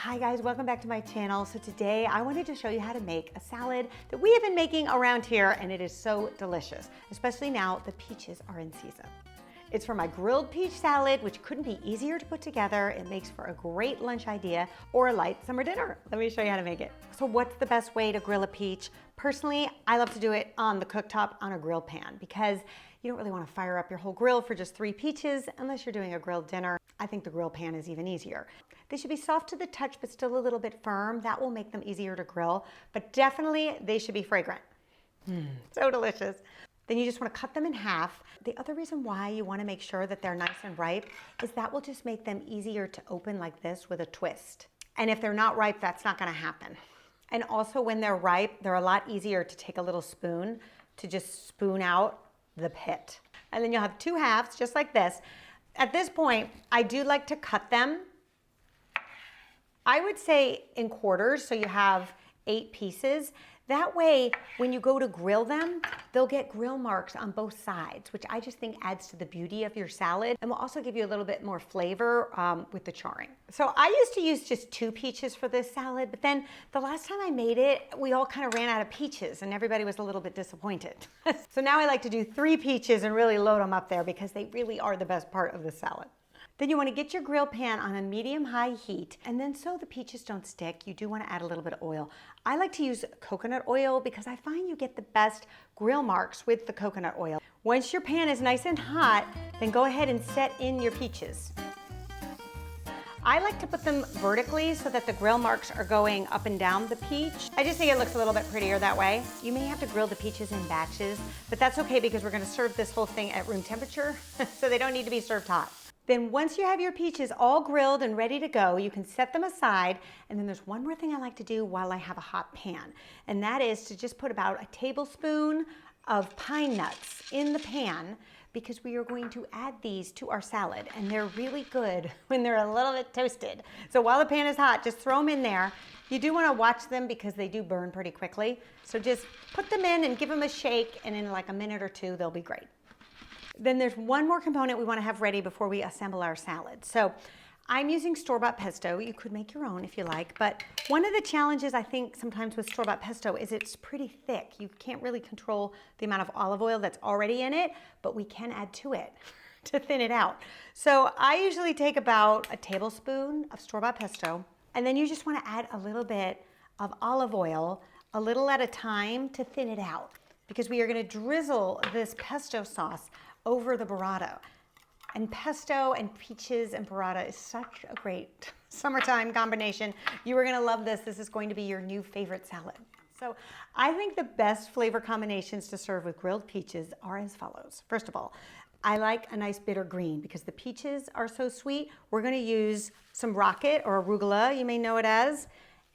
Hi guys, welcome back to my channel. So today I wanted to show you how to make a salad that we have been making around here, and it is so delicious, especially now the peaches are in season. It's for my grilled peach salad, which couldn't be easier to put together. It makes for a great lunch idea or a light summer dinner. Let me show you how to make it. So what's the best way to grill a peach? Personally, I love to do it on the cooktop on a grill pan because you don't really want to fire up your whole grill for just 3 peaches unless you're doing a grilled dinner. I think the grill pan is even easier. They should be soft to the touch, but still a little bit firm. That will make them easier to grill, but definitely they should be fragrant. So delicious. Then you just want to cut them in half. The other reason why you want to make sure that they're nice and ripe is that will just make them easier to open like this with a twist. And if they're not ripe, that's not going to happen. And also when they're ripe, they're a lot easier to take a little spoon to just spoon out the pit. And then you'll have 2 halves just like this. At this point, I do like to cut them. I would say in quarters, so you have 8 pieces. That way, when you go to grill them, they'll get grill marks on both sides, which I just think adds to the beauty of your salad and will also give you a little bit more flavor with the charring. So I used to use just 2 peaches for this salad, but then the last time I made it, we all kind of ran out of peaches and everybody was a little bit disappointed. So now I like to do 3 peaches and really load them up there because they really are the best part of the salad. Then you want to get your grill pan on a medium-high heat, and then so the peaches don't stick, you do want to add a little bit of oil. I like to use coconut oil because I find you get the best grill marks with the coconut oil. Once your pan is nice and hot, then go ahead and set in your peaches. I like to put them vertically so that the grill marks are going up and down the peach. I just think it looks a little bit prettier that way. You may have to grill the peaches in batches, but that's okay because we're going to serve this whole thing at room temperature, so they don't need to be served hot. Then once you have your peaches all grilled and ready to go, you can set them aside. And then there's one more thing I like to do while I have a hot pan, and that is to just put about a tablespoon of pine nuts in the pan because we are going to add these to our salad, and they're really good when they're a little bit toasted. So while the pan is hot, just throw them in there. You do want to watch them because they do burn pretty quickly. So just put them in and give them a shake, and in like a minute or 2, they'll be great. Then there's one more component we want to have ready before we assemble our salad. So I'm using store-bought pesto. You could make your own if you like, but one of the challenges I think sometimes with store-bought pesto is it's pretty thick. You can't really control the amount of olive oil that's already in it, but we can add to it to thin it out. So I usually take about a tablespoon of store-bought pesto, and then you just want to add a little bit of olive oil, a little at a time to thin it out, because we are going to drizzle this pesto sauce over the burrata. And pesto and peaches and burrata is such a great summertime combination. You are gonna love this. This is going to be your new favorite salad. So I think the best flavor combinations to serve with grilled peaches are as follows. First of all, I like a nice bitter green because the peaches are so sweet. We're gonna use some rocket or arugula, you may know it as.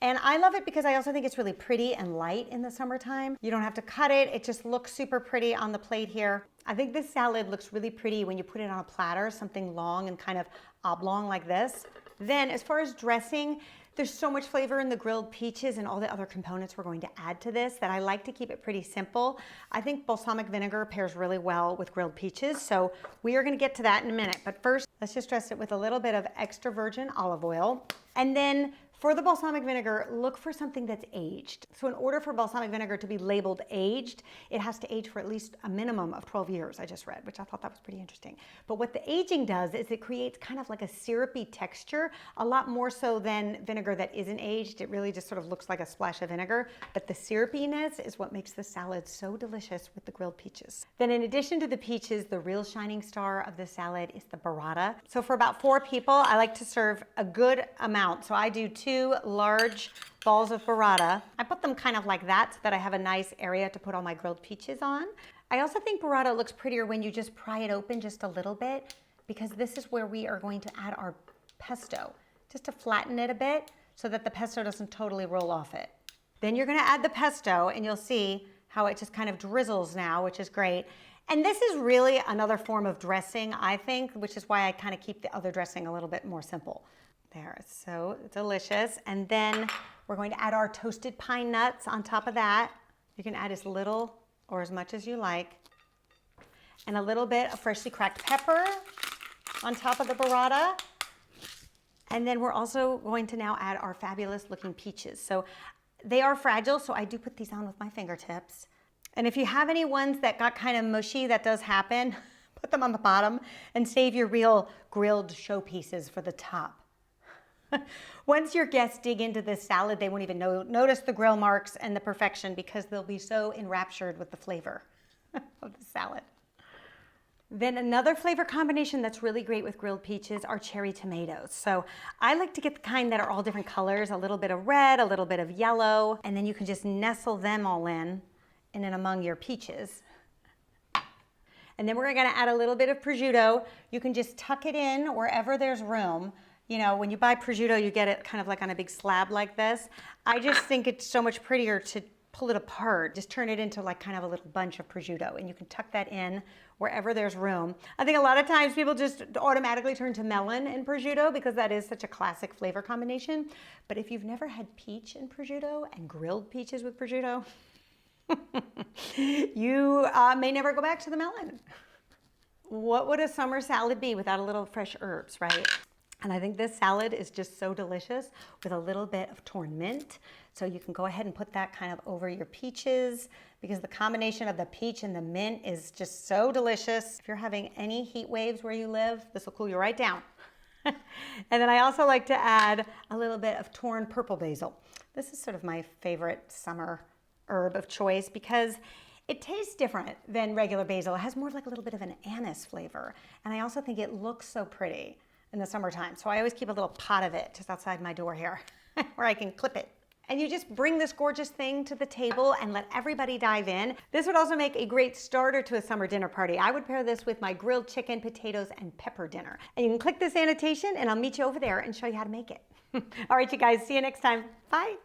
And I love it because I also think it's really pretty and light in the summertime. You don't have to cut it. It just looks super pretty on the plate here. I think this salad looks really pretty when you put it on a platter, something long and kind of oblong like this. Then as far as dressing, there's so much flavor in the grilled peaches and all the other components we're going to add to this that I like to keep it pretty simple. I think balsamic vinegar pairs really well with grilled peaches, so we are going to get to that in a minute. But first, let's just dress it with a little bit of extra virgin olive oil. And then for the balsamic vinegar, look for something that's aged. So in order for balsamic vinegar to be labeled aged, it has to age for at least a minimum of 12 years, I just read, which I thought that was pretty interesting. But what the aging does is it creates kind of like a syrupy texture, a lot more so than vinegar that isn't aged. It really just sort of looks like a splash of vinegar, but the syrupiness is what makes the salad so delicious with the grilled peaches. Then in addition to the peaches, the real shining star of the salad is the burrata. So for about 4 people, I like to serve a good amount. So I do 2 large balls of burrata. I put them kind of like that so that I have a nice area to put all my grilled peaches on. I also think burrata looks prettier when you just pry it open just a little bit because this is where we are going to add our pesto, just to flatten it a bit so that the pesto doesn't totally roll off it. Then you're going to add the pesto and you'll see how it just kind of drizzles now, which is great. And this is really another form of dressing, I think, which is why I kind of keep the other dressing a little bit more simple. There, it's so delicious. And then we're going to add our toasted pine nuts on top of that. You can add as little or as much as you like. And a little bit of freshly cracked pepper on top of the burrata. And then we're also going to now add our fabulous looking peaches. So they are fragile, so I do put these on with my fingertips. And if you have any ones that got kind of mushy, that does happen, put them on the bottom and save your real grilled showpieces for the top. Once your guests dig into this salad, they won't even notice the grill marks and the perfection because they'll be so enraptured with the flavor of the salad. Then another flavor combination that's really great with grilled peaches are cherry tomatoes. So I like to get the kind that are all different colors, a little bit of red, a little bit of yellow, and then you can just nestle them all in and among your peaches. And then we're gonna add a little bit of prosciutto. You can just tuck it in wherever there's room. You know, when you buy prosciutto, you get it kind of like on a big slab like this. I just think it's so much prettier to pull it apart. Just turn it into like kind of a little bunch of prosciutto, and you can tuck that in wherever there's room. I think a lot of times people just automatically turn to melon and prosciutto because that is such a classic flavor combination. But if you've never had peach and prosciutto and grilled peaches with prosciutto, you may never go back to the melon. What would a summer salad be without a little fresh herbs, right? And I think this salad is just so delicious with a little bit of torn mint. So you can go ahead and put that kind of over your peaches because the combination of the peach and the mint is just so delicious. If you're having any heat waves where you live, this will cool you right down. And then I also like to add a little bit of torn purple basil. This is sort of my favorite summer herb of choice because it tastes different than regular basil. It has more like a little bit of an anise flavor. And I also think it looks so pretty in the summertime. So I always keep a little pot of it just outside my door here where I can clip it. And you just bring this gorgeous thing to the table and let everybody dive in. This would also make a great starter to a summer dinner party. I would pair this with my grilled chicken, potatoes, and pepper dinner. And you can click this annotation and I'll meet you over there and show you how to make it. All right, you guys, see you next time. Bye.